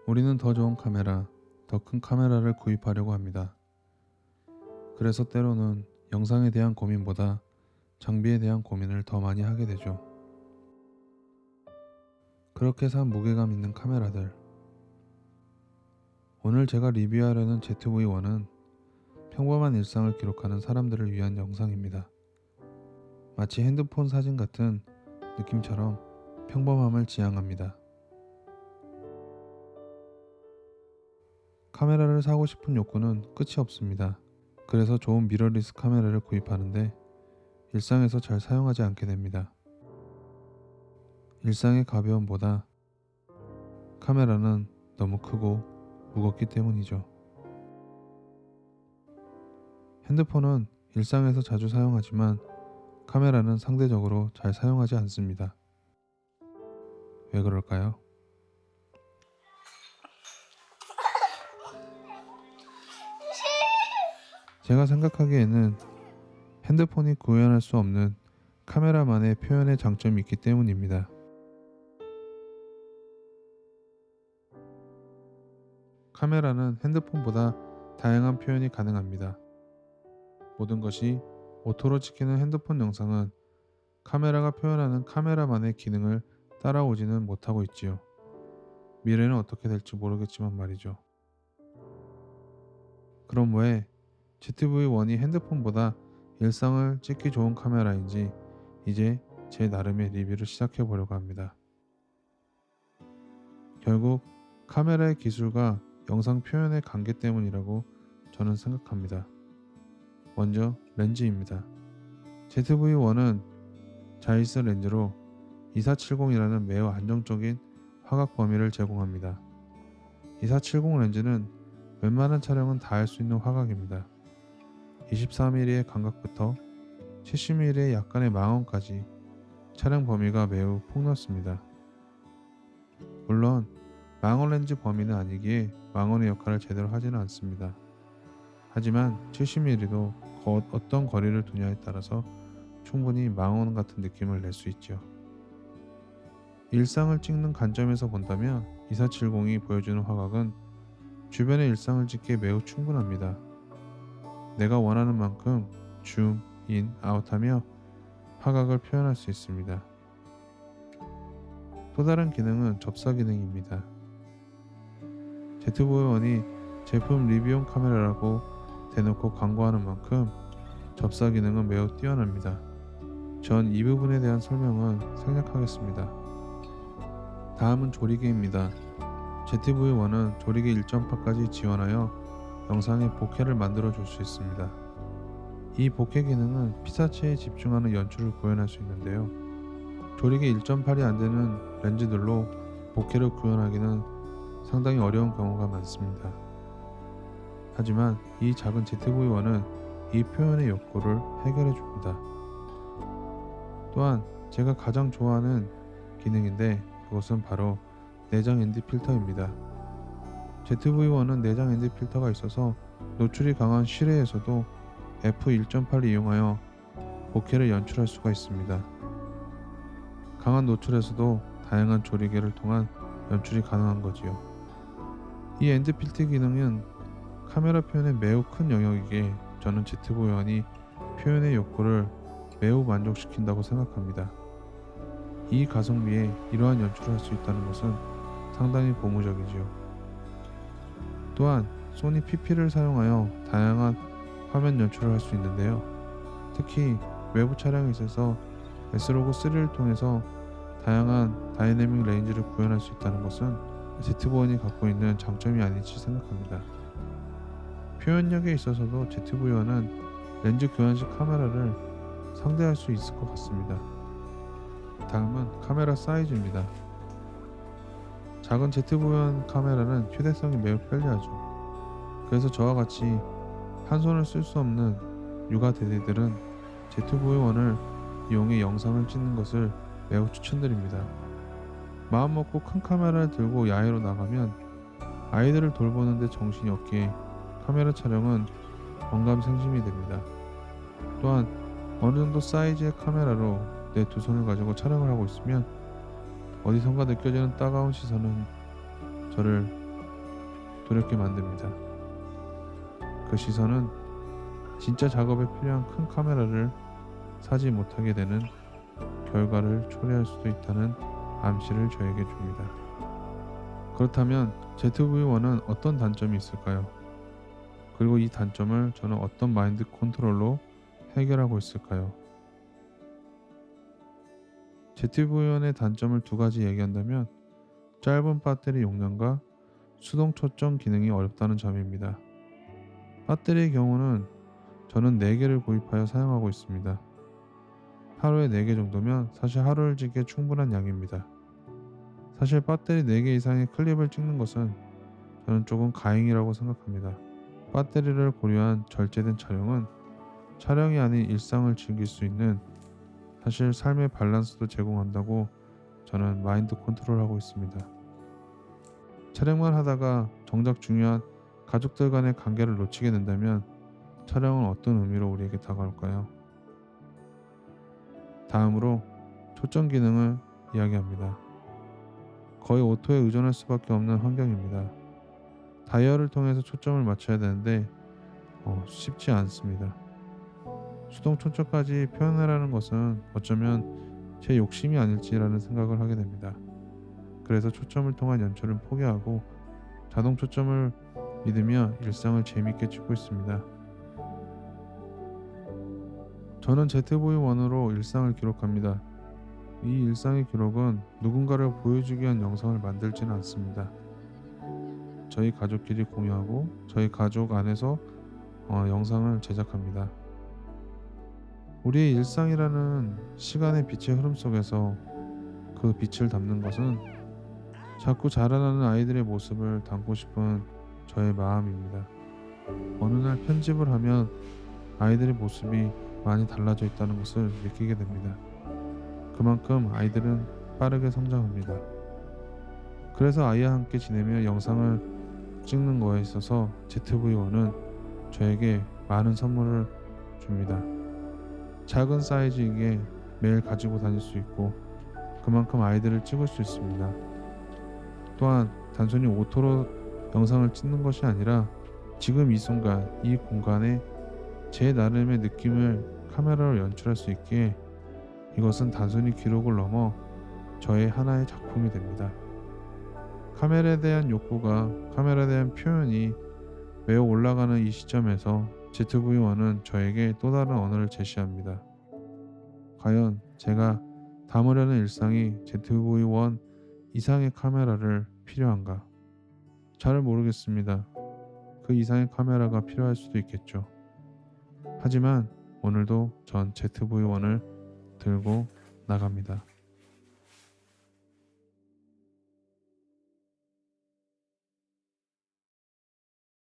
우리는 더 좋은 카메라, 더 큰 카메라를 구입하려고 합니다. 그래서 때로는 영상에 대한 고민보다 장비에 대한 고민을 더 많이 하게 되죠. 그렇게 산 무게감 있는 카메라들. 오늘 제가 리뷰하려는 ZV-1은 평범한 일상을 기록하는 사람들을 위한 영상입니다. 마치 핸드폰 사진 같은 느낌처럼 평범함을 지향합니다. 카메라를 사고 싶은 욕구는 끝이 없습니다. 그래서 좋은 미러리스 카메라를 구입하는데 일상에서 잘 사용하지 않게 됩니다. 일상의 가벼움보다 카메라는 너무 크고 무겁기 때문이죠. 핸드폰은 일상에서 자주 사용하지만 카메라는 상대적으로 잘 사용하지 않습니다. 왜 그럴까요? 제가 생각하기에는 핸드폰이 구현할 수 없는 카메라만의 표현의 장점이 있기 때문입니다. 카메라는 핸드폰보다 다양한 표현이 가능합니다. 모든 것이 오토로 찍히는 핸드폰 영상은 카메라가 표현하는 카메라만의 기능을 따라오지는 못하고 있지요. 미래는 어떻게 될지 모르겠지만 말이죠. 그럼 왜 ZV-1이 핸드폰보다 일상을 찍기 좋은 카메라인지 이제 제 나름의 리뷰를 시작해 보려고 합니다. 결국 카메라의 기술과 영상 표현의 관계 때문이라고 저는 생각합니다. 먼저 렌즈입니다. ZV-1은 자이스 렌즈로 2470이라는 매우 안정적인 화각 범위를 제공합니다. 2470 렌즈는 웬만한 촬영은 다 할 수 있는 화각입니다. 24mm의 광각부터 70mm의 약간의 망원까지 촬영 범위가 매우 폭넓습니다. 물론 망원 렌즈 범위는 아니기에 망원의 역할을 제대로 하지는 않습니다. 하지만 70mm도 어떤 거리를 두냐에 따라서 충분히 망원 같은 느낌을 낼 수 있죠. 일상을 찍는 관점에서 본다면 2470이 보여주는 화각은 주변의 일상을 찍기에 매우 충분합니다. 내가 원하는 만큼 줌, 인, 아웃하며 화각을 표현할 수 있습니다. 또 다른 기능은 접사 기능입니다. ZV-1이 제품 리뷰용 카메라라고 대놓고 광고하는 만큼 접사 기능은 매우 뛰어납니다. 전 이 부분에 대한 설명은 생략하겠습니다. 다음은 조리개입니다. ZV-1은 조리개 1.8까지 지원하여 영상에 보케를 만들어 줄 수 있습니다. 이 보케 기능은 피사체에 집중하는 연출을 구현할 수 있는데요. 조리개 1.8이 안되는 렌즈들로 보케를 구현하기는 상당히 어려운 경우가 많습니다. 하지만 이 작은 ZV-1은 이 표현의 욕구를 해결해 줍니다. 또한 제가 가장 좋아하는 기능인데 그것은 바로 내장 ND 필터입니다. ZV-1은 내장 ND 필터가 있어서 노출이 강한 실외에서도 f1.8을 이용하여 보케를 연출할 수가 있습니다. 강한 노출에서도 다양한 조리개를 통한 연출이 가능한 거지요. 이 ND 필터 기능은 카메라 표현에 매우 큰 영역이기에 저는 ZV-1이 표현의 욕구를 매우 만족시킨다고 생각합니다. 이 가성비에 이러한 연출을 할 수 있다는 것은 상당히 고무적이지요. 또한 소니 PP를 사용하여 다양한 화면 연출을 할 수 있는데요. 특히 외부 촬영에 있어서 S로그3를 통해서 다양한 다이내믹 레인지를 구현할 수 있다는 것은 ZV-1이 갖고 있는 장점이 아닐지 생각합니다. 표현력에 있어서도 ZV-1은 렌즈 교환식 카메라를 상대할 수 있을 것 같습니다. 다음은 카메라 사이즈입니다. 작은 ZV-1 카메라는 휴대성이 매우 편리하죠. 그래서 저와 같이 한 손을 쓸 수 없는 육아 대대들은 ZV-1을 이용해 영상을 찍는 것을 매우 추천드립니다. 마음먹고 큰 카메라를 들고 야외로 나가면 아이들을 돌보는데 정신이 없기에 카메라 촬영은 영감생심이 됩니다. 또한 어느 정도 사이즈의 카메라로 내 두 손을 가지고 촬영을 하고 있으면 어디선가 느껴지는 따가운 시선은 저를 두렵게 만듭니다. 그 시선은 진짜 작업에 필요한 큰 카메라를 사지 못하게 되는 결과를 초래할 수도 있다는 암시를 저에게 줍니다. 그렇다면 ZV-1은 어떤 단점이 있을까요? 그리고 이 단점을 저는 어떤 마인드 컨트롤로 해결하고 있을까요? ZV-1의 단점을 두 가지 얘기한다면 짧은 배터리 용량과 수동 초점 기능이 어렵다는 점입니다. 배터리의 경우는 저는 4개를 구입하여 사용하고 있습니다. 하루에 4개 정도면 사실 하루를 지기에 충분한 양입니다. 사실 배터리 4개 이상의 클립을 찍는 것은 저는 조금 가행이라고 생각합니다. 배터리를 고려한 절제된 촬영은 촬영이 아닌 일상을 즐길 수 있는 사실 삶의 밸런스도 제공한다고 저는 마인드 컨트롤하고 있습니다. 촬영만 하다가 정작 중요한 가족들 간의 관계를 놓치게 된다면 촬영은 어떤 의미로 우리에게 다가올까요? 다음으로 초점 기능을 이야기합니다. 거의 오토에 의존할 수밖에 없는 환경입니다. 다이얼을 통해서 초점을 맞춰야 되는데 쉽지 않습니다. 수동 초점까지 표현하라는 것은 어쩌면 제 욕심이 아닐지라는 생각을 하게 됩니다. 그래서 초점을 통한 연출은 포기하고 자동 초점을 믿으며 일상을 재미있게 찍고 있습니다. 저는 ZV-1으로 일상을 기록합니다. 이 일상의 기록은 누군가를 보여주기 위한 영상을 만들지는 않습니다. 저희 가족끼리 공유하고 저희 가족 안에서 영상을 제작합니다. 우리의 일상이라는 시간의 빛의 흐름 속에서 그 빛을 담는 것은 자꾸 자라나는 아이들의 모습을 담고 싶은 저의 마음입니다. 어느 날 편집을 하면 아이들의 모습이 많이 달라져 있다는 것을 느끼게 됩니다. 그만큼 아이들은 빠르게 성장합니다. 그래서 아이와 함께 지내며 영상을 찍는 거에 있어서 ZV-1은 저에게 많은 선물을 줍니다. 작은 사이즈이기에 매일 가지고 다닐 수 있고 그만큼 아이들을 찍을 수 있습니다. 또한 단순히 오토로 영상을 찍는 것이 아니라 지금 이 순간 이 공간에 제 나름의 느낌을 카메라로 연출할 수 있기에 이것은 단순히 기록을 넘어 저의 하나의 작품이 됩니다. 카메라에 대한 욕구가 카메라에 대한 표현이 매우 올라가는 이 시점에서 ZV-1은 저에게 또 다른 언어를 제시합니다. 과연 제가 담으려는 일상이 ZV-1 이상의 카메라를 필요한가? 잘 모르겠습니다. 그 이상의 카메라가 필요할 수도 있겠죠. 하지만 오늘도 전 ZV-1을 들고 나갑니다.